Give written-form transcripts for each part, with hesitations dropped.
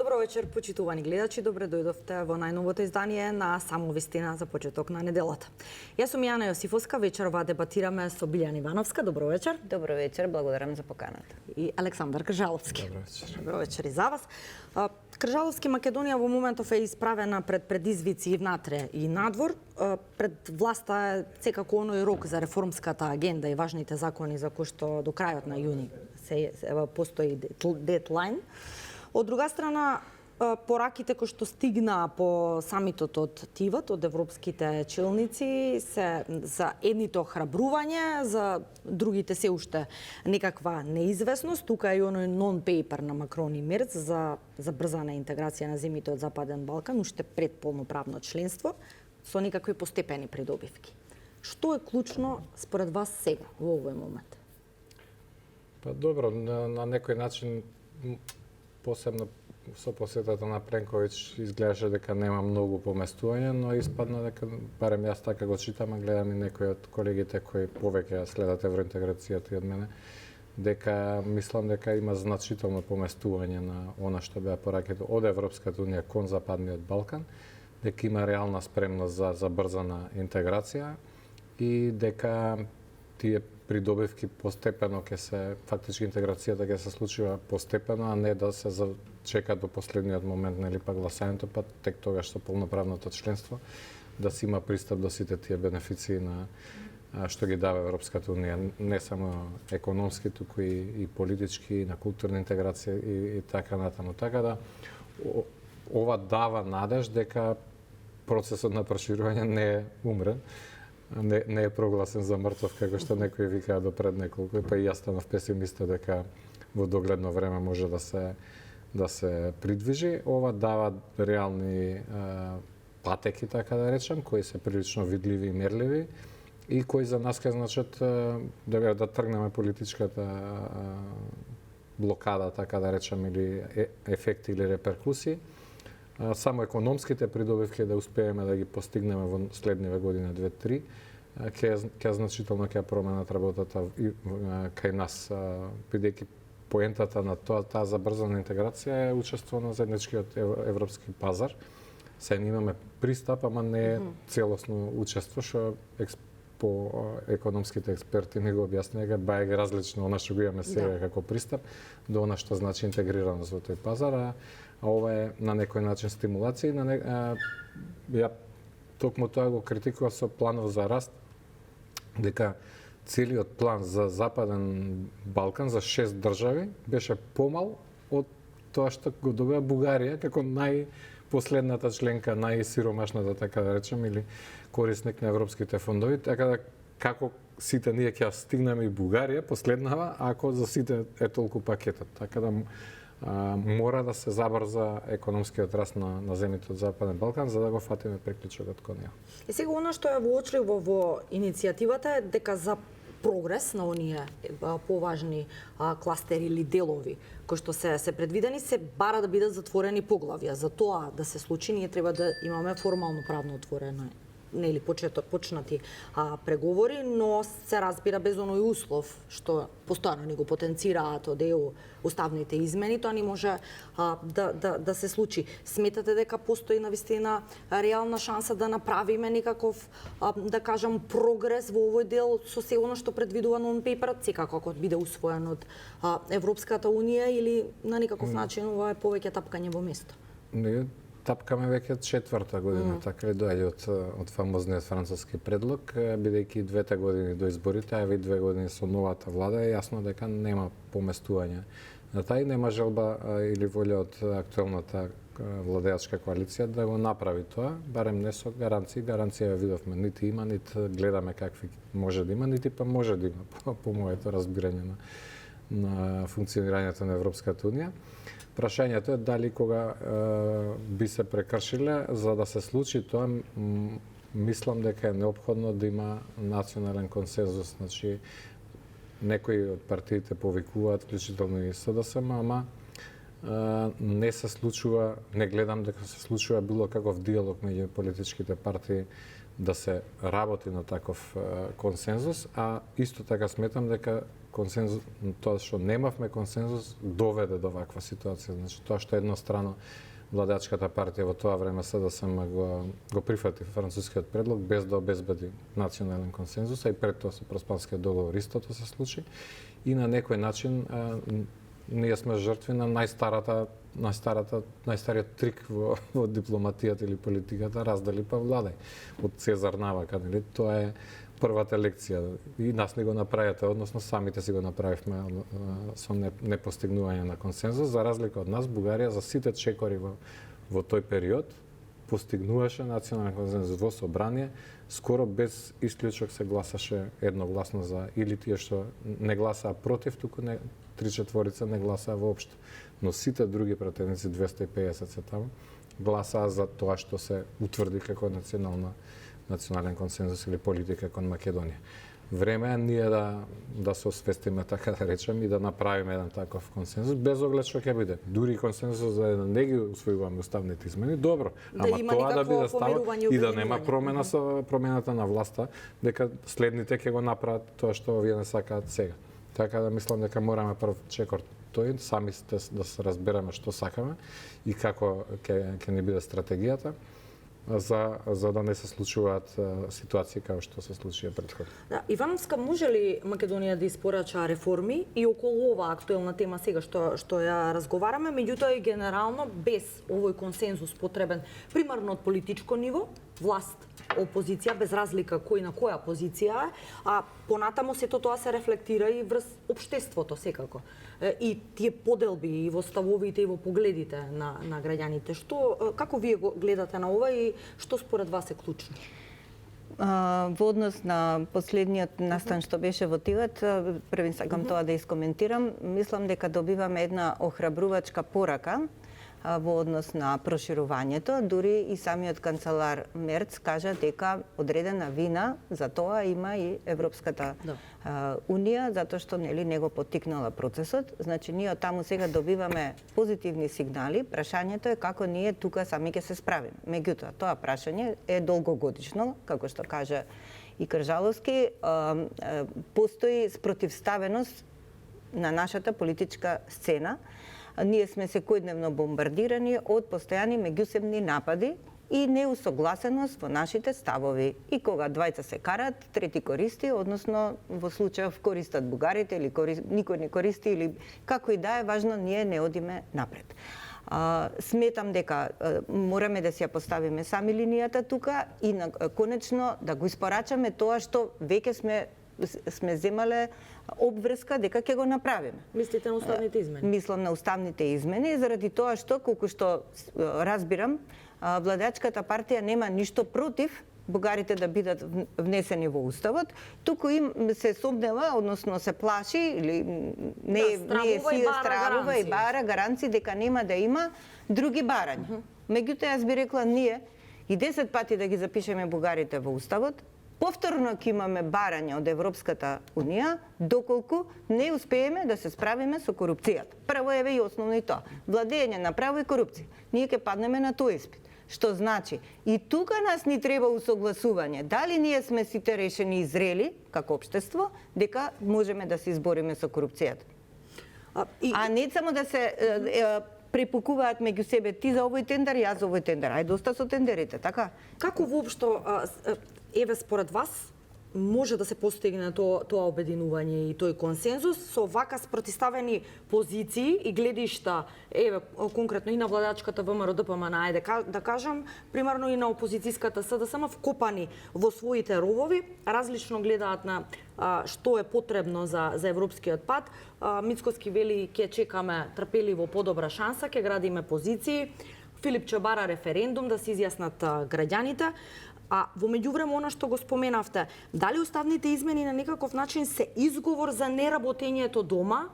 Добро вечер, почитувани гледачи. Добре дојдовте во најновото издание на Само вистина за почеток на неделата. Јас сум Јана Јосифовска, вечерва дебатираме со Билјана Ивановска. Добро вечер. Добро вечер, благодарам за поканата. И Александар Кржаловски. Добро вечер. Добро вечер и за вас. Кржаловски, Македонија во моментов е исправена пред предизвици и внатре и надвор. Пред власта е секако оној рок за реформската агенда и важните закони за кои што до крајот на јуни постои дедлайн. Од друга страна, пораките кои што стигнаа по самитот од Тивот, од европските челници, се за едните охрабрување, за другите се уште некаква неизвестност. Тука е и оној нон-пейпер на Макрон и Мерц за брзана интеграција на земјите од Западен Балкан, уште пред полноправно членство, со некакви постепени придобивки. Што е клучно според вас сега, во овој момент? Па добро, на некој начин посебно со посетата на Пленковиќ изгледаше дека нема многу поместување, но испадна дека, барем јас така го читам, а гледам и некои од колегите кои повеќе следат евроинтеграцијата и од мене, дека мислам дека има значително поместување на она што беа пораките од Европската унија кон Западниот Балкан, дека има реална спремност за забрзана интеграција и дека тие придобивки постепено ќе се, фактички интеграцијата ќе се случува постепено, а не да се чека до последниот момент, нели, па гласањето, па тек тогаш со полноправното членство да се има пристап до сите тие бенефиции на што ги дава Европската унија, не само економски, туку и политички, и на културна интеграција и така натаму. Така да ова дава надеж дека процесот на проширување не е умрен, не е прогласен за мртов, како што некои викаа до пред неколку, па и јас станав песимиста дека во догледно време може да се придвижи. Ова дава реални патеки, така да речем, кои се прилично видливи и мерливи и кои за нас ќе значат да тргнеме политичката блокада, така да речем, или ефекти или реперкусии. Само економските придобивки да успееме да ги постигнеме во следниве година 2-3, ќе значително ќе променат работата кај нас, бидејќи поентата на таа забрзана интеграција е учество на заедничкиот европски пазар. Сега имаме пристап, ама не е целосно учество, што по економските експерти не го објаснија, бајаги различно она што го имаме сега како пристап до она што значи интегрираност во тој пазар, а ова е на некој начин стимулација и ја токму тоа го критикував со планов за раст, дека целиот план за Западен Балкан за 6 држави беше помал од тоа што го добива Бугарија како најпоследната членка, најсиромашната, така да речем, или корисник на европските фондови, така да како сите ние ќе стигнеме и Бугарија последнава, ако за сите е толку пакетот. Така да мора да се забрза економскиот раст на земјите од Западен Балкан за да го фатиме приклучокот кон неа. И сега она што е воочливо во иницијативата е дека за прогрес на оние поважни кластери или делови кои што се предвидени се бара да бидат затворени поглавја. За тоа да се случи ние треба да имаме формално правно отворено нели почнати преговори, но се разбира без оној услов што постојано ни го потенцираат од ЕУ уставните измени, тоа не може да се случи. Сметате дека постои навистина реална шанса да направиме некаков, да кажам, прогрес во овој дел со се оно што предвидува нон-пейперот, секако ако биде усвоен од Европската унија или на некаков начин ова е повеќе тапкање во место? Не, тапкаме веќе четврта година, така и доаѓа од фамозниот француски предлог, бидејќи двете години до изборите, а и 2 години со новата влада, е јасно дека нема поместување на тај, нема желба или волја од актуелната владеачка коалиција да го направи тоа, барем не со гаранции. Гаранција ја видовме, нити има, нити гледаме какви може да има, нити па може да има, по моето разбирање на функционирањето на Европската унија. Прашањето е дали кога би се прекршиле, за да се случи тоа, мислам дека е неопходно да има национален консензус. Значи, некои од партиите повикуваат, вклучително и СДСМ, ама не се случува, не гледам дека се случува било каков диалог меѓу политичките партии да се работи на таков консензус, а исто така сметам дека консензус, тоа што немавме консензус доведе до ваква ситуација. Значи тоа што еднострано владачката партија во тоа време СДСМ го прифати францускиот предлог без да обезбеди национален консензус, а и пред тоа со Проспанскиот договор истото се случи и на некој начин ние сме жртви на најстариот трик во дипломатијата или политиката, раздели па владај. Од Цезар навака, нели? Тоа е првата лекција. И нас не го направите, односно самите си го направивме со непостигнување на консензус. За разлика од нас, Бугарија за сите чекори во тој период постигнуваше национален консензус во собрание, скоро без исклучок се гласаше едногласно за, или тие што не гласаа против, туку 3/4 не гласаа воопшто. Но сите други претендици, 250 се таму, гласаа за тоа што се утврди како национален консензус или политика кон Македонија. Време е ние да се освестиме, така да речем, и да направиме еден таков консензус, без оглед што ќе биде. Дури консензус за да не ги усвојуваме уставните измени, добро. Да ама тоа да биде става и да нема обединување. промена со промената на власта, дека следните ќе го направат тоа што овие не сакаат сега. Така да мислам дека мораме прв чекор тој, сами да се разбереме што сакаме и како ќе ни биде стратегијата, за да не се случуваат ситуации како што се случија претходно. Да, Ивановска, може ли Македонија да испорача реформи и околу ова актуелна тема сега што ја разговараме, меѓутоа и генерално без овој консензус потребен примарно од политичко ниво, власт, опозиција, без разлика кој на која позиција е, а понатамо сето тоа се рефлектира и врз општеството секако. И тие поделби и во ставовите и во погледите на граѓаните. Како вие го гледате на ова и што според вас е клучно? Во однос на последниот настан што беше во Тивет, првин сакам тоа да искоментирам, мислам дека добиваме една охрабрувачка порака во однос на проширувањето. Дури и самиот канцелар Мерц кажа дека одредена вина за тоа има и Европската Унија, затоа што нели не го поттикнала процесот. Значи ние од таму сега добиваме позитивни сигнали. Прашањето е како ние тука сами ќе се справиме. Меѓутоа, тоа прашање е долгогодишно, како што кажа и Кржаловски, постои спротивставеност на нашата политичка сцена. Ние сме секојдневно бомбардирани од постојани меѓусебни напади и неусогласеност во нашите ставови. И кога двајца се карат, трети користи, односно во случајов користат бугарите или никој не користи или како и да е, важно ние не одиме напред. Сметам дека мораме да си ја поставиме сами линијата тука и конечно да го испорачаме тоа што веќе сме земале обврска дека ќе го направиме. Мислите на уставните измени? Мислам на уставните измени, заради тоа што, колку што разбирам, владачката партија нема ништо против бугарите да бидат внесени во уставот, туку им се сомнева, односно се плаши или не е стравува и бара гаранции дека нема да има други барања. Меѓутоа јас би рекла ние и 10 пати да ги запишеме бугарите во уставот, повторно ќе имаме барања од Европската Унија, доколку не успееме да се справиме со корупцијата. Прво еве и основно и тоа. Владење на право и корупција. Ние ќе паднеме на тој испит. Што значи, и тука нас ни треба усогласување. Дали ние сме сите решени и зрели, како општество, дека можеме да се избориме со корупцијата. А не само да се препукуваат меѓу себе ти за овој тендер, јас за овој тендер. Ај доста со тендерите, така? Како воопшто, еве според вас, може да се постигне тоа обединување и тој консензус со вака спротивставени позиции и гледишта, еве конкретно и на владачката ВМРО ДПМН, ајде да кажам, примерно и на опозицијската СДСМ вкопани во своите ровови, различно гледаат на што е потребно за европскиот пат. Мицкоски вели ќе чекаме трпеливо подобра шанса, ќе градиме позиции. Филипче бара референдум да се изјаснат граѓаните. А во меѓувреме она што го споменавте, дали уставните измени на некаков начин се изговор за неработењето дома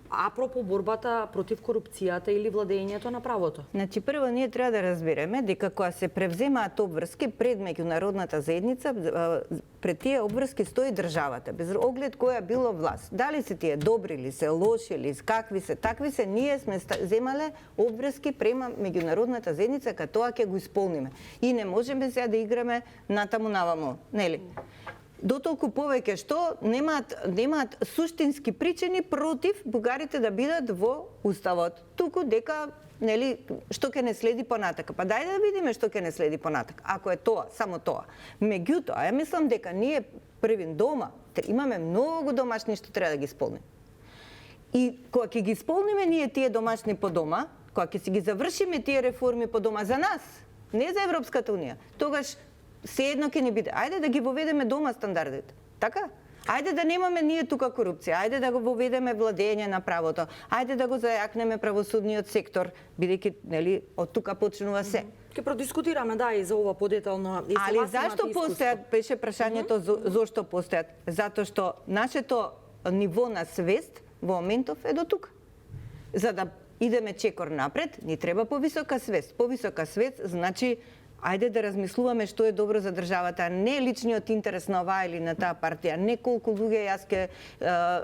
апропо борбата против корупцијата или владењето на правото? Значи, прво ние треба да разбереме дека кога се превземаат обврски пред меѓународната заедница, пред тие обврски стои државата, без оглед која било власт. Дали се тие добри или се лоши или какви се, такви се, ние сме земале обврски према меѓународната заедница, кај тоа ќе го исполниме. И не можеме сега да играме натаму наваму, нели? Дотолку повеќе што немаат суштински причини против бугарите да бидат во уставот. Туку дека нели што ќе не следи понатака. Па дај да видиме што ќе не следи понатака. Ако е тоа, само тоа. Меѓутоа, ја мислам дека ние први дома имаме многу домашни што треба да ги исполниме. И кога ќе ги исполниме ние тие домашни по дома, кога ќе си ги завршиме тие реформи по дома за нас, не за Европската унија, тогаш sejedno ќе ни биде. Ајде да ги воведеме дома стандардите. Така? Ајде да немаме ние тука корупција, ајде да го воведеме владење на правото, ајде да го зајакнеме правосудниот сектор, бидејќи нели од тука почнува се. Ќе продискутираме и за ова подетално. Али зашто постојат, беше прашањето зошто постојат? Затоа што нашето ниво на свест во моментов е до тука. За да идеме чекор напред, ни треба повисока свест. Повисока свест значи ајде да размислуваме што е добро за државата, не личниот интерес на оваа или на таа партија, не колку луѓе јас ќе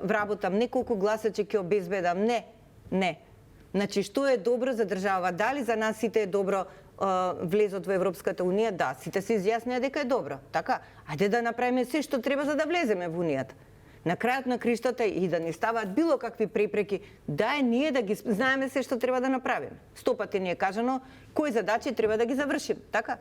вработам, не колку гласачи ќе обезбедам, не. Значи што е добро за држава, дали за нас сите е добро влезот во Европската унија? Да, сите се изјаснија дека е добро. Така, ајде да направиме се што треба за да влеземе во унијата. На крајот на криштата и да не ставаат било какви препреки, ние да ги знаеме се што треба да направиме. 100 пати ни е кажано кои задачи треба да ги завршиме, така?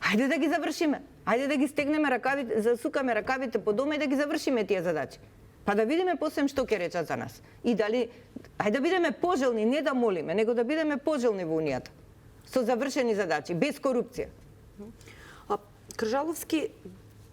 Ајде да ги завршиме. Ајде да ги стегнеме ракавите, засукаме ракавите по дома и да ги завршиме тие задачи. Па да видиме после што ќе речат за нас. И дали ајде да бидеме пожелни, не да молиме, него да бидеме пожелни во унијата. Со завршени задачи, без корупција. Кржаловски,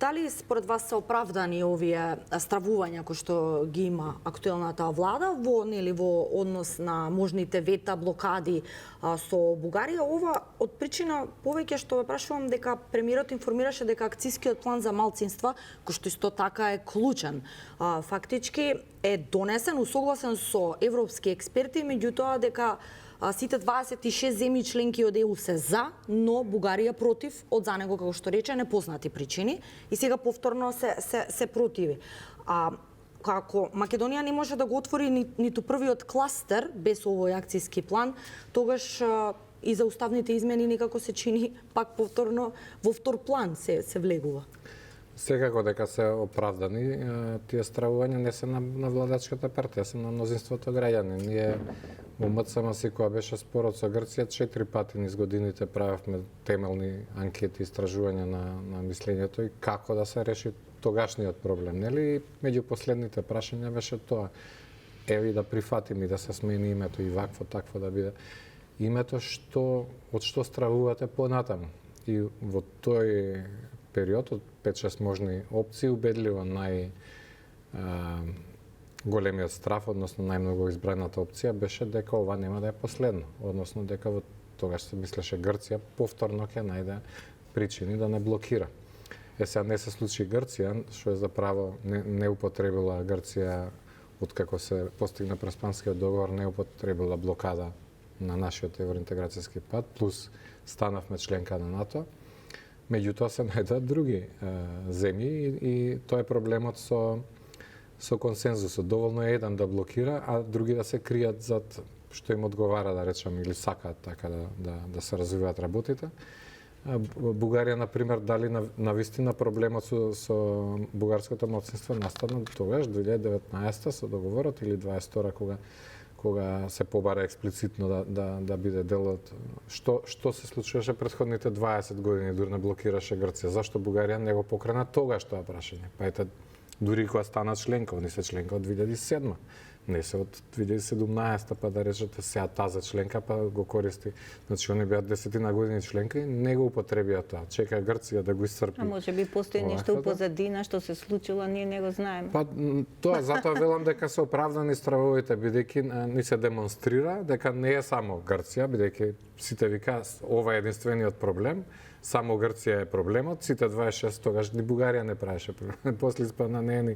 дали според вас се оправдани овие стравувања кои што ги има актуелната влада во однос на можните вета, блокади со Бугарија? Ова од причина повеќе што ве прашувам дека премиерот информираше дека акцискиот план за малцинства, кој што исто така е клучен, фактички е донесен, усогласен со европски експерти, меѓутоа дека сите 26 земји членки од ЕУ се за, но Бугарија против, од за него, како што рече, непознати причини, и сега повторно се противи. Како Македонија не може да го отвори ниту првиот кластер без овој акцијски план, тогаш и за уставните измени некако се чини пак повторно во втор план се влегува. Секако дека се оправдани, тие стравувања не се на владачката партија, се на мнозинството граѓани. Ние во МЦМС кога беше спорот со Грција, 4 пати низ годините правевме темелни анкети, истражувања на мислењето и како да се реши тогашниот проблем, нели? Меѓу последните прашања беше тоа. Еви да прифатиме и да се смени името и вакво такво да биде. Името од што стравувате понатаму. И во тој период од 5-6 можни опции, убедливо големиот страф, односно најмногу избраната опција беше дека ова нема да е последно, односно дека тогаш се мислеше Грција повторно ќе најде причини да не блокира. Сега не се случи Грција, што е заправо не употребила Грција откако се постигна Преспанскиот договор, не употребила блокада на нашиот евроинтеграцијски пат, плюс станавме членка на НАТО. Меѓутоа се најдат други земји и тоа е проблемот со консензусот. Доволно е еден да блокира, а други да се кријат зад што им одговара, да речеме, или сакаат така да се развиваат работите. Бугарија, например, дали навистина проблемот со бугарското малцинство настана тогаш, 2019 со договорот или 2022 кога се побара експлицитно да биде дел од што се случуваше претходните 20 години, дури не блокираше Грција. Зашто Бугарија не го покрена тогаш тоа прашање? Па ете, дури кога стана членка, они се членка од 2007, не се од 2017, па да речете сега таза членка, па го користи. Значи, они беа 10 години членка и не го употребија тоа. Чека Грција да го исцрпи. А може би постои нешто позадина што се случило, ние не го знаеме. Па тоа затоа велам дека се оправдани стравовите, бидејќи ни се демонстрира дека не е само Грција, бидејќи сите вика ова е единствениот проблем. Само Грција е проблемот, сите 26 тогаш ни Бугарија не правеше проблем. После испадна не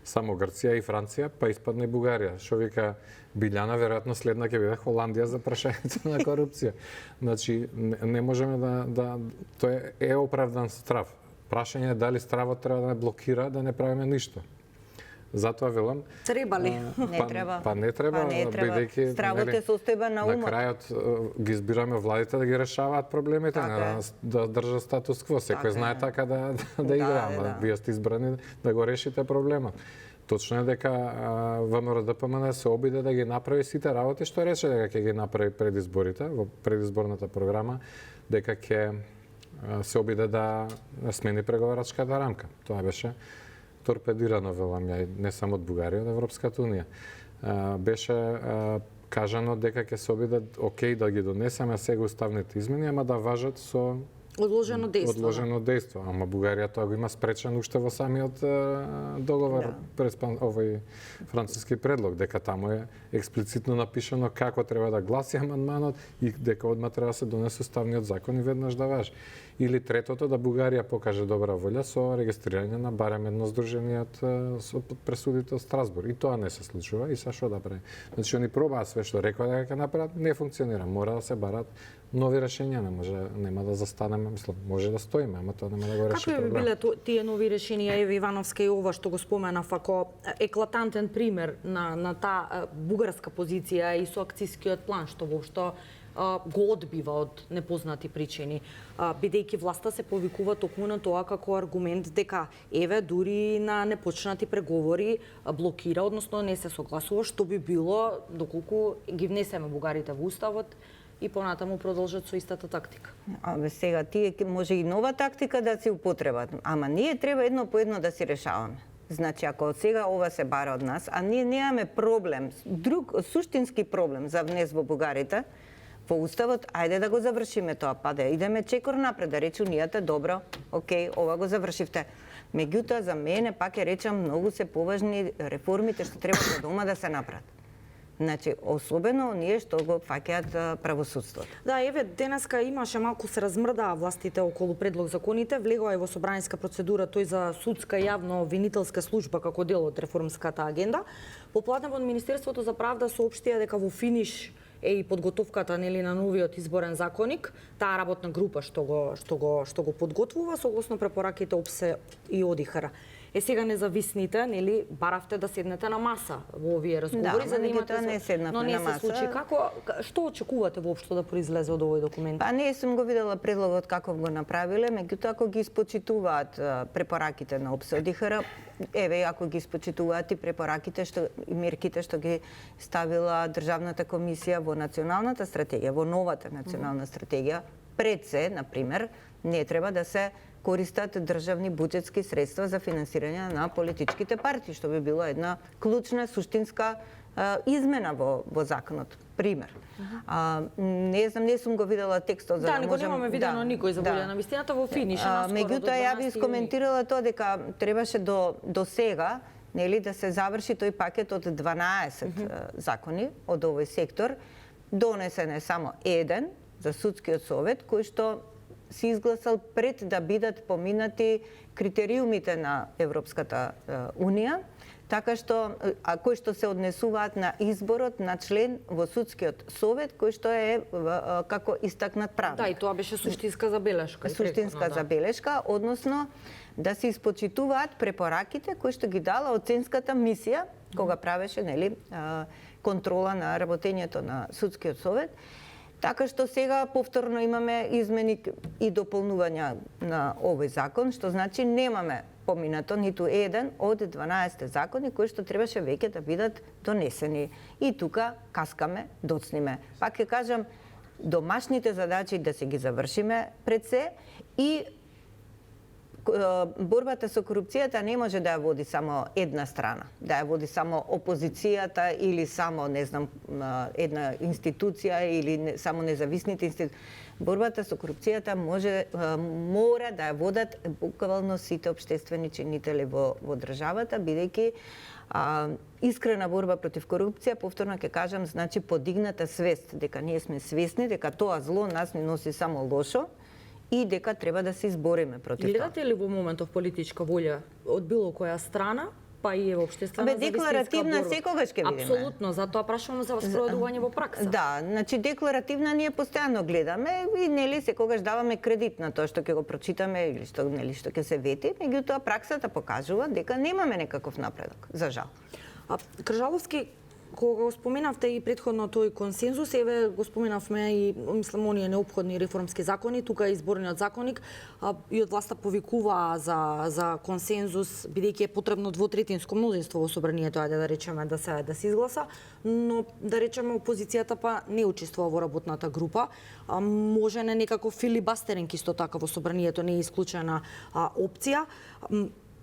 само Грција и Франција, па испадна и Бугарија. Што вика Билјана, веројатно следна ќе биде Холандија за прашањето на корупција. Значи, не можеме да тоа е оправдан страв. Прашање е дали стравот треба да не блокира, да не правиме ништо. Затоа велам, Треба ли? Не треба. Па не треба, бидејќи стравот е состојба на на умот. крајот ги избираме владите да ги решаваат проблемите, Така не да држат статус кво. Секој Така знае е. така да игра, ама да. вие сте избрани да го решите проблемот. Точно е дека ВМРО-ДПМН се обиде да ги направи сите работи што рече дека ќе ги направи пред изборите, во предизборната програма, дека ќе се обиде да смени преговарачката рамка. Тоа беше торпедирано, велам ја, не само од Бугарија, од Европската унија. Беше кажано дека ќе се обиде окей да ги донесеме сега уставните измени, ама да важат со Одложено дејство. одложено дејство. Ама Бугарија тоа го има спречено уште во самиот договор пред овој француски предлог, дека таму е експлицитно напишано како треба да гласи амандманот и дека одма треба да се донесе уставниот закон и веднаш да важи. Или третото, да Бугарија покаже добра волја со регистрирање на барем едно здружение со пресудите од Страсбург. И тоа не се случува и са што да прави. Значи, они пробаат све што рекоа дека ќе направат, не функционира. Мора да се барат нови решенија, нема да застанеме, мислам, може да стоиме, ама тоа нема да го реши Како би проблем. биле тие нови решенија, Ева Ивановска и ова што го споменав, ако еклатантен пример на таа бугарска позиција и со акцискиот план, што воопшто го одбива од непознати причини, бидејќи власта се повикува токму на тоа како аргумент дека еве дури на непочнати преговори блокира, односно не се согласува, што би било доколку ги внесеме бугарите во уставот и понатаму продолжат со истата тактика. Абе сега тие може и нова тактика да се употребат, ама ние треба едно по едно да си решаваме. Значи, ако сега ова се бара од нас, а ние немаме проблем, друг суштински проблем за внес во бугарите, во уставот, ајде да го завршиме тоа, па да идеме чекор напред, да рече унијата, добро, окей, ова го завршивте. Меѓутоа, за мене, пак ја речам, многу се поважни реформите што треба за дома да се направат. Значи, особено оние што го фаќаат правосудството. Да, еве, денеска имаше малку се размрдаа властите околу предлог законите, влегоа и во собраниска процедура тој за судска јавно обвинителска служба како дел од реформската агенда. Попладневот Министерството за правда соопштија дека во финиш е и подготовката нели на новиот изборен законник, таа работна група што го подготвува согласно препораките ОПСЕ и ОДИХР. Сега независните, нели, баравте да седнете на маса во овие разговори, за да имате не седнавме но не на се маса. случи. Што очекувате воопшто да произлезе од овој документ? Па не сум го видела предлогот каков го направиле, меѓутоа ако ги испочитуваат препораките на ОПСЕ ОДИХР, еве ако ги испочитуваат и препораките и мерките што ги ставила Државната комисија во националната стратегија, во новата национална стратегија, пред се, на пример, не треба да се користат државни буџетски средства за финансирање на политичките партии, што би било една клучна, суштинска измена во законот. Пример. Не знам, не сум го видела текстот за да да не го немаме видено никој за волја на вистината во финиш. Меѓутоа ја би искоментирала тоа дека требаше до сега, нели, да се заврши тој пакет од 12 закони од овој сектор. Донесен е само еден за судскиот совет кој што се изгласал пред да бидат поминати критериумите на Европската унија, така што кои што се однесуваат на изборот на член во судскиот совет кој што е како истакнат правник. Да, и тоа беше суштинска забелешка. Суштинска забелешка, односно да се испочитуваат препораките кои што ги дала оценската мисија кога правеше, нели, контрола на работењето на судскиот совет. Така што сега повторно имаме измени и дополнувања на овој закон, што значи немаме поминато ниту еден од 12 закони кои што требаше веќе да бидат донесени. И тука каскаме, доцниме. Пак ќе кажам, домашните задачи да се ги завршиме пред се и борбата со корупцијата не може да ја води само една страна, да ја води само опозицијата или само, не знам, една институција или само независните институции. Борбата со корупцијата мора да ја водат буквално сите општествени чинители во државата, бидејќи искрена борба против корупција, повторно ќе кажам, значи подигната свест, дека ние сме свесни дека тоа зло нас не носи само лошо, и дека треба да се избориме против тоа. Гледате ли во моментов политичка волја од било која страна па и општествена декларативна секогаш ќе видиме. Апсолутно, затоа прашувам за спроведување во пракса. Да, значи декларативна ние постојано гледаме и нели секогаш даваме кредит на тоа што ќе го прочитаме или што ќе се вети, меѓутоа праксата покажува дека немаме некаков напредок, за жал. Кржаловски, кога го споменавте и претходно тој консензус, еве го споменавме и мислам оние неопходни реформски закони, тука е изборниот законник и од власта повикува за консензус, бидејќи е потребно двотретинско мнозинство во собранието, ајде да речеме да се изгласа, но да речеме опозицијата па не учествува во работната група. Може не некако филибастеринг исто така во собранието не е исклучена опција.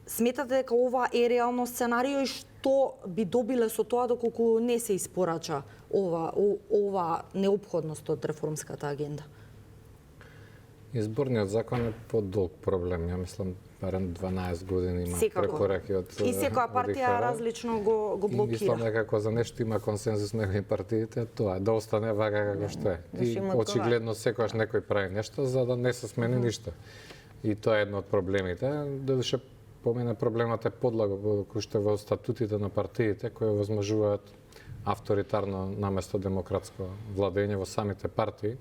Сметате дека ова е реално сценарио и што би добиле со тоа доколку не се испорача ова неопходност од реформската агенда? Изборниот закон е подолг проблем. Ја мислам, барем 12 години има препораки од и секоја партија различно го блокира. И мислам дека ако за нешто има консензус меѓу партиите, тоа е да остане вака како што е. И очигледно секогаш некој прави нешто за да не се смени ништо. И тоа е едно од проблемите. Додуше помена проблемот е подлаго кој што во статутите на партиите кои возможуваат авторитарно наместо демократско владење во самите партии,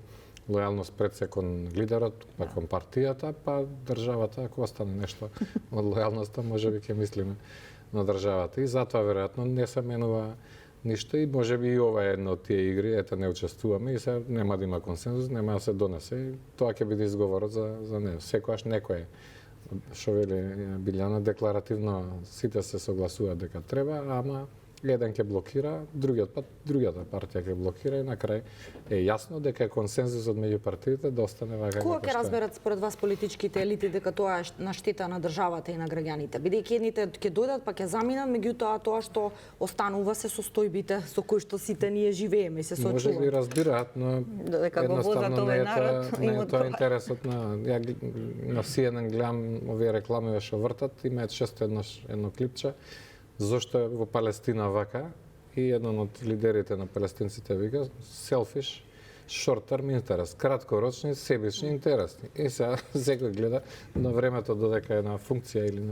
лојалност пред се кон лидерот, па кон партијата, па државата, ако остане нешто од лојалноста, можеби ќе мислиме на државата. И затоа веројатно не се менува ништо и можеби и ова е една од тие игри, ете не учествуваме и се нема да има консензус, нема да се донесе и тоа ќе биде изговорот за него. Секогаш некој што вели Билјана, декларативно сите се согласуваат дека треба, ама еден ќе блокира, другата партија ќе блокира и на крај е јасно дека е консензусот меѓу партиите да остане вака како што е. Кога ќе разберат според вас политичките елити дека тоа е на штета на државата и на граѓаните? Бидејќи едните ќе дојдат па ќе заминат, меѓутоа тоа што останува се состојбите со кои што сите ние живееме и се соочуваме. Може би разбираат, но едноставно не е тоа интересот на CNN гледам овие реклами што вртат, имаат често едно клипче. Зошто е во Палестина вака и еден од лидерите на палестинците вика selfish, short term interest, краткорочни, себични интересни. И сега секој гледа на времето додека е на функција или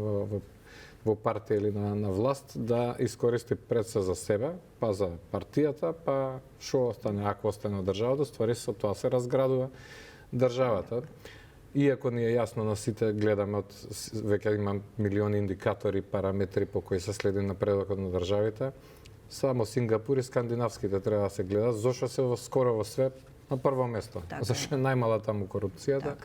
во партија или на власт да искористи пред се за себе, па за партијата, па што остане ако остане од државата, ствари со тоа се разградува државата. Иако ни е јасно на сите, гледаме веќе има милиони индикатори, параметри по кои се следи напредокот на државите, само Сингапур и скандинавските треба да се гледат, зашто се скоро во свет на прво место. Зашто е најмала таму корупцијата.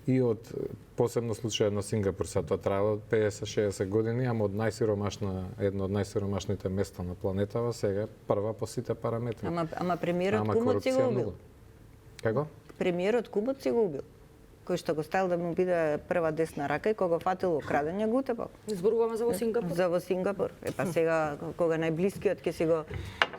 И од посебно случајот на Сингапур, тоа траело од 50-60 години, ама едно од најсиромашните места на планетава, сега прва по сите параметри. Ама премиерот Кумот си го убил. Како? Премиерот Кумот си го убил, кој што го ставил да му биде прва десна рака и кога го фатил во крадење го утепал. Зборуваме за во Сингапур. За во Сингапур. Па сега кога најблискиот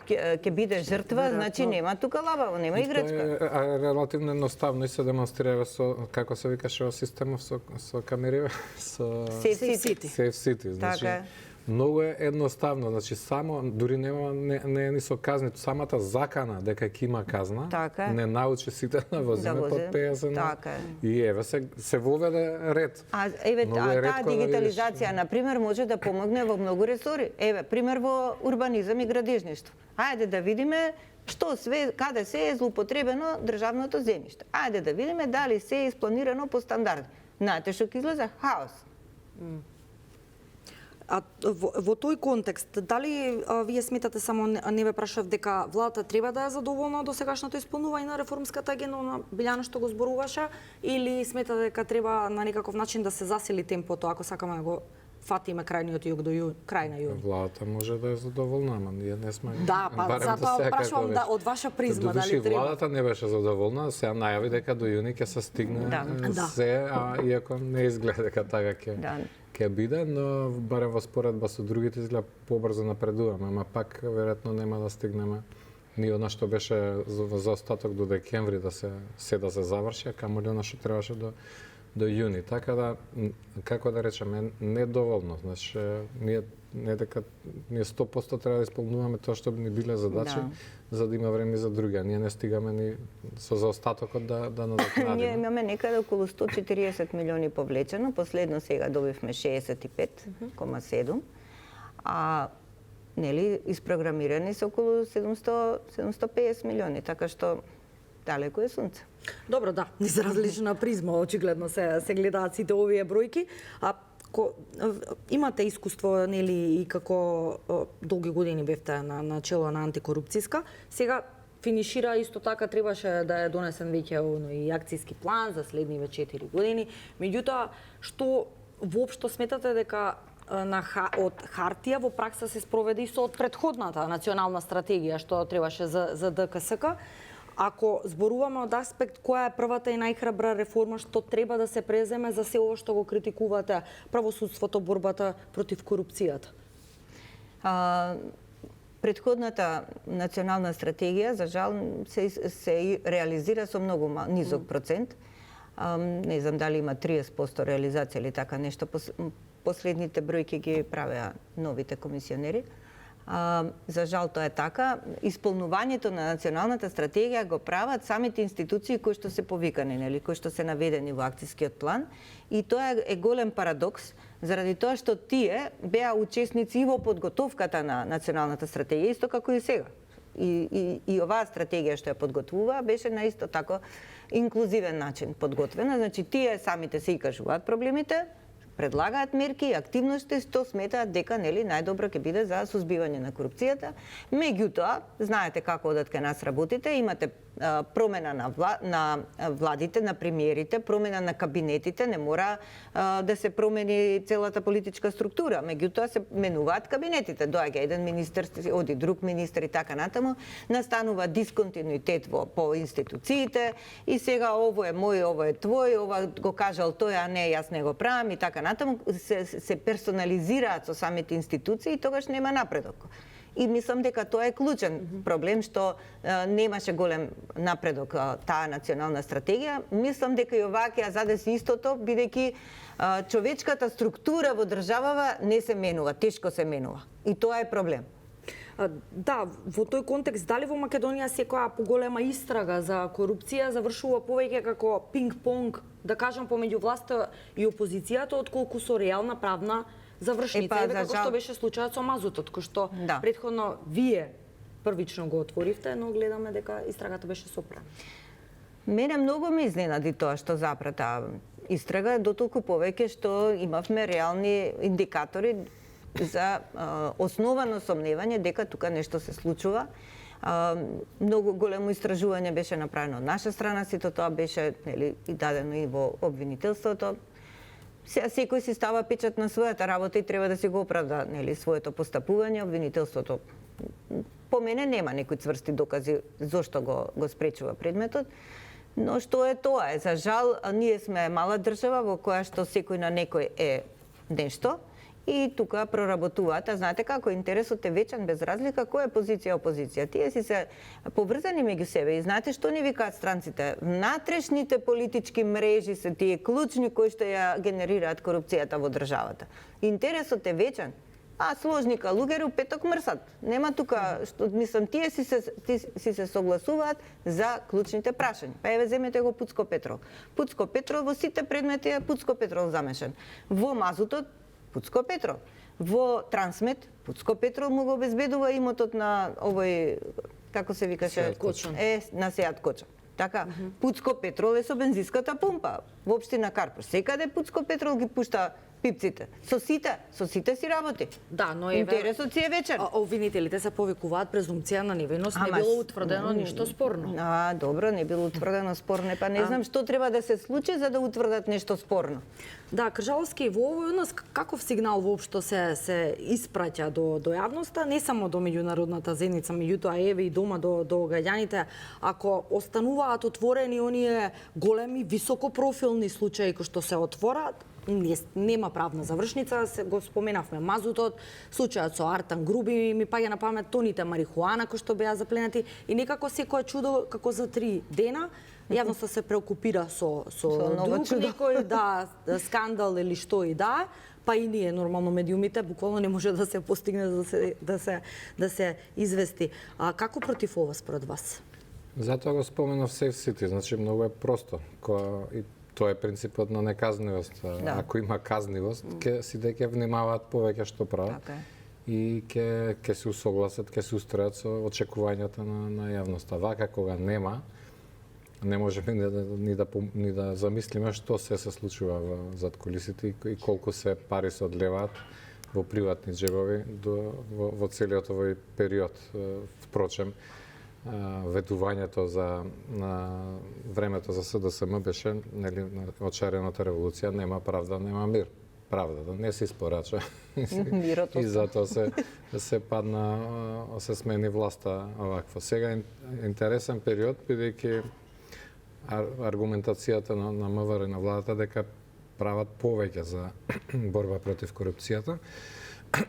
ќе биде жртва, значи нема тука лабаво, нема играчка. Тоа е релативно едноставно и се демонстрира со како се викаше во системов со камери, со Safe City. Значи многу е едноставно, значи само дури не е ни со казни, самата закана дека ќе има казна, не научи сите да возиме под 50 и еве се воведе ред. Таа дигитализација на пример може да помогне во многу ресори. Еве пример во урбанизам и градежништво. Ајде да видиме што каде се е злоупотребено државното земјиште. Ајде да видиме дали се е испланирано по стандарди. Знаете што ќе излезе? Хаос. А во тој контекст, дали вие сметате, само не ве прашав, дека владата треба да е задоволна до сегашното исполнување на реформската агенда на Билјана што го зборуваше, или сметате дека треба на некаков начин да се засили темпото, ако сакаме да го фатиме крајниот југ до крај на јуни? Владата може да е задоволна, ама ние не сме. Да, па затоа прашувам од ваша призма дали треба. Владата не беше задоволна, сега најави дека до јуни ќе се стигне се, иако не изгледа дека така ќе биде, но барем во споредба со другите изгледа побрзо напредуваме, ама пак веројатно нема да стигнеме ни она што беше за остаток до декември да се заврши, а камоли она што требаше до јуни. Така да, како да речеме, недоволно. Значи, ние 100% треба да исполнуваме тоа што би ни биле задачи, за да има време за други. Ние не стигаме ни со заостатокот да надокнадиме. Ние имаме некаде околу 140 милиони повлечено, последно сега добивме 65,7. а нели испрограмирани се околу 750 милиони, така што далеку е сунце. Добро, да, низ различна призма, очигледно се гледаат сите овие бројки. Имате искуство, нели, и како долги години бевте на чело на антикорупцијска. Сега финишира исто така, требаше да е донесен веќе и акцијски план за следниве 4 години. Меѓутоа, што воопшто сметате дека од хартија во пракса се спроведе и со од претходната национална стратегија што требаше за ДКСК? Ако зборуваме од аспект која е првата и најхрабра реформа што треба да се преземе за се ова што го критикувате, правосудството, борбата против корупцијата? Предходната национална стратегија, за жал, се реализира со многу низок процент. Не знам дали има 30% реализација или така нешто. Последните бројки ги правеа новите комисионери. За жал тоа е така. Исполнувањето на националната стратегија го прават самите институции кои што се повикани, нели, кои што се наведени во акцијскиот план, и тоа е голем парадокс, заради тоа што тие беа учесници и во подготовката на националната стратегија, исто како и сега. И оваа стратегија што ја подготвува беше на исто тако инклузивен начин подготвена. Значи, тие самите се и кажуваат проблемите, предлагаат мерки и активности што сметаат дека нели најдобро ќе биде за сузбивање на корупцијата. Меѓутоа, знаете како одат кај нас работите, имате промена на владите, на премиерите, промена на кабинетите, не мора да се промени целата политичка структура, меѓутоа се менуваат кабинетите. Доаѓа еден министер, оди друг министер и така натаму, настанува дисконтинуитет по институциите и сега ово е мој, ово е твој, ова го кажал тој, а не јас не го правам и така натаму, се персонализираат со самите институции и тогаш нема напредок. И мислам дека тоа е клучен проблем што немаше голем напредок таа национална стратегија. Мислам дека и оваа ќе ја задеси истото, бидејќи човечката структура во државава не се менува, тешко се менува. И тоа е проблем. Да, во тој контекст, дали во Македонија секоја поголема истрага за корупција завршува повеќе како пинг-понг, да кажам, помеѓу власта и опозицијата, отколку со реална правна завршница, како што беше случајот со мазутот, кој што претходно вие првично го отворивте, но гледаме дека истрагата беше сопрана. Мене многу ме изненади тоа што запра таа истрага, дотолку повеќе што имавме реални индикатори за основано сомневање дека тука нешто се случува. Многу големо истражување беше направено од наша страна, сето тоа беше и дадено и во обвинителството. Секој си става печат на својата работа и треба да си го оправда своето постапување. Обвинителството по мене нема некои цврсти докази зошто го спречува предметот, но што е тоа е. За жал, ние сме мала држава во која што секој на некој е нешто и тука проработуваат. А знаете како, интересот е вечен без разлика која е позиција опозиција. Тие си се поврзани меѓу себе и знаете што ни викаат странците? Внатрешните политички мрежи се тие клучни кои што ја генерираат корупцијата во државата. Интересот е вечен, а сложника луѓе петок мрсат. Нема тука, што мислам, тие си се согласуваат за клучните прашања. Па еве земете го Пуцко Петрол. Пуцко Петрол во сите предмети е Пуцко Петрол замешан. Во мазутот Пуцко Петрол. Во Трансмет Пуцко Петрол му го обезбедува имотот на овој, како се викаше, на Сеат Кочан. Така, Пуцко Петрол е со бензинската пумпа во општина Карпуш. Секаде Пуцко Петрол ги пушта пипците. Со сите си работи. Да, но интересот си е вечен. Обвинителите се повикуваат презумпција на невиност, не било утврдено ништо спорно. Добро, не било утврдено спорно, па не знам што треба да се случи за да утврдат нешто спорно. Да, Кржаловски, во овој однос каков сигнал воопшто се испраќа до јавноста, не само до меѓународната заедница, меѓутоа еве и дома до граѓаните, ако остануваат отворени оние големи високопрофилни случаи кои што се отворат, нема правна завршница, го споменавме мазутот, случајот со Артан Груби, ми паѓа на памет тоните марихуана кои што беа запленати и некако секое чудо како за 3 дена јавноста се преокупира со друг некој скандал или што и па и ние нормално медиумите буквално не може да се постигне да се извести. Како против ова според вас? Затоа го споменав Safe City, значи многу е просто. Тоа е принципот на неказнивост. Ако има казнивост, ќе внимаваат повеќе што прават. и ќе се усогласат, ќе се устројат со очекувањата на јавноста. Вака кога нема, не можеме ни да замислиме што се случува зад кулисите и колку се пари се одлеваат во приватни джебови во целиот овој период. Впрочем, ветувањето на времето за СДСМ беше, нели, од шарената револуција, нема правда, нема мир. Правдата не се испорача. Мирото. И затоа се падна, се смени власта оваква. Сега е интересен период, бидејќи аргументацијата на МВР и на владата дека прават повеќе за борба против корупцијата.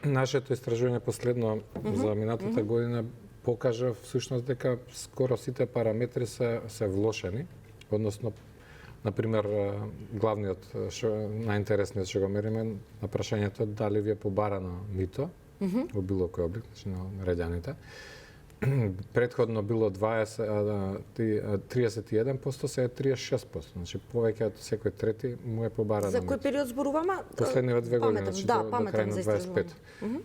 Нашето истражување последно за минатата година покажа всушност дека скоро сите параметри се влошени, односно например главниот најинтересниот што го мериме на прашањето дали ви е побарано мито во било кој облик, значи на граѓаните. Предходно било 31%, сега е 36%. Значи повеќе од секој трети му е побарано. За кој период зборуваме? Последниве 2 години, значи до крај на 25.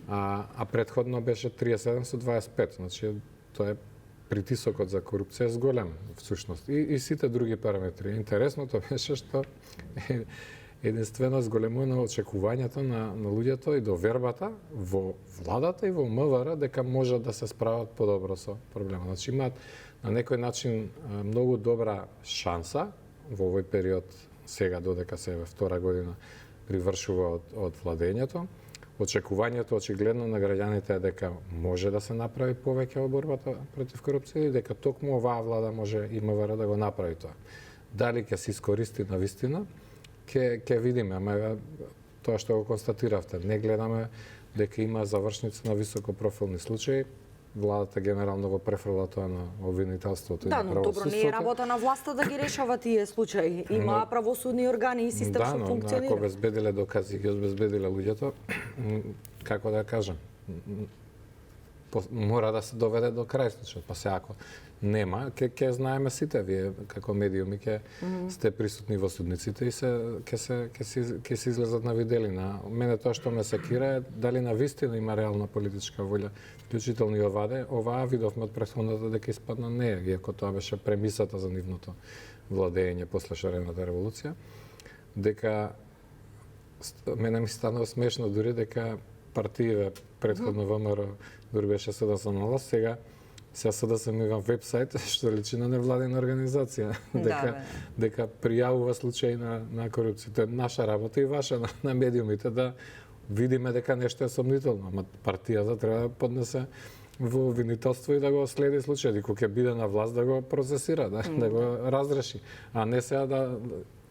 А предходно беше 37 со 25, значи тоа е притисокот за корупција зголем всушност. И сите други параметри. Интересното беше што единствено зголемува очекувањето на луѓето и довербата во владата и во МВР дека можат да се справат подобро со проблемот. Значи имаат на некој начин многу добра шанса во овој период сега додека се во втора година привршува од владењето. Очекувањето очигледно на граѓаните е дека може да се направи повеќе во борбата против корупција и дека токму оваа влада може и МВР да го направи тоа. Дали ќе се искористи на вистина, ќе видиме, ама тоа што го констатиравте, не гледаме дека има завршници на високопрофилни случаи. Владата генерално го префрла тоа на обвинителството и на правосудството. Да, но добро, не е работа на власта да ги решава тие случаи. Има правосудни органи и систем што функционира. Да, но ако обезбедиле докази, ги обезбедиле луѓето, како да кажам, мора да се доведе до крај случајот. Па се ако нема, ќе знаеме сите вие како медиуми ќе сте присутни во судниците и ќе се излезат на виделина. Мене тоа што ме секира е дали на вистина има реална политичка волја, вклучително и оваа видовме од претходната дека испадна не, иако тоа беше премисата за нивното владење после шарената револуција, дека мене ми станува смешно дури дека партиите претходно ВМРО дури беше СДСМ на власт, сега СДСМ има вебсайт што личи на невладина организација, дека пријавува случаи на корупција. Тоа е наша работа и ваша на медиумите да видиме дека нешто е сомнително, ама партијата треба да поднесе во обвинителство и да го следи случајот, и кога ќе биде на власт да го процесира, да го разреши, а не сега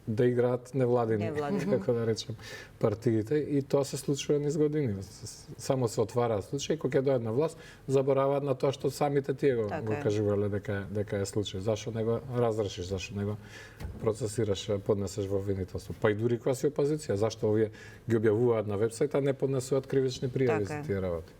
да играат невладини, како да речем, партиите, и тоа се случува низ години. Само се отвараат случаи, кога ќе дојдат на власт, забораваат на тоа што самите тие го кажувале дека е случај. Зашо не го разрешиш, зашо не го процесираш, поднесеш во обвинителство. Па и дури кога си опозиција, зашто овие ги објавуваат на вебсајт, а не поднесуваат кривични пријави за тие работи.